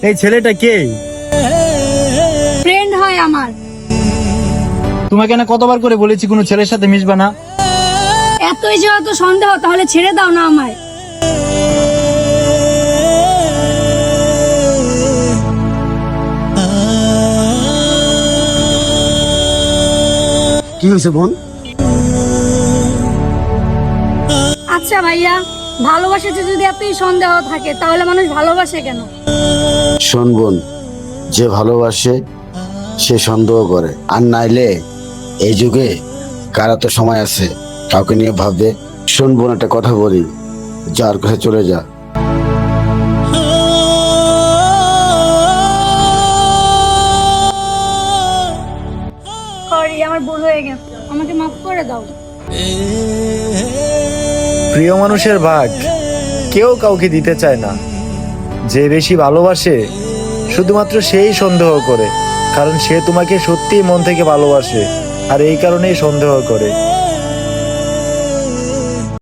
এই ছেলেটা কে? ফ্রেন্ড হয় আমার। তোমাকে না কতবার করে বলেছি কোনো ছেলের সাথে মিশবা না। এতই যেহেতু সন্দেহ, তাহলে ছেড়ে দাও না আমায়। কি হয়েছে বোন? আচ্ছা ভাইয়া, ভালোবাসাতে যদি এতই সন্দেহ থাকে তাহলে মানুষ ভালোবাসে কেন? শোন বোন, যে ভালোবাসে সে সন্দেহ করে, আর নাইলে এই যুগে কার তো সময় আছে কাউকে নিয়ে ভাববে? শোন বোন, একটা কথা বলি, যার কাছে চলে যা। সরি, আমার ভুল হয়ে গেছে, আমাকে মাফ করে দাও। প্রিয় মানুষের ভাগ কেউ কাউকে দিতে চায় না। যে বেশি ভালোবাসে শুধুমাত্র সেই সন্দেহ করে, কারণ সে তোমাকে সত্যিই মন থেকে ভালোবাসে, আর এই কারণেই সন্দেহ করে।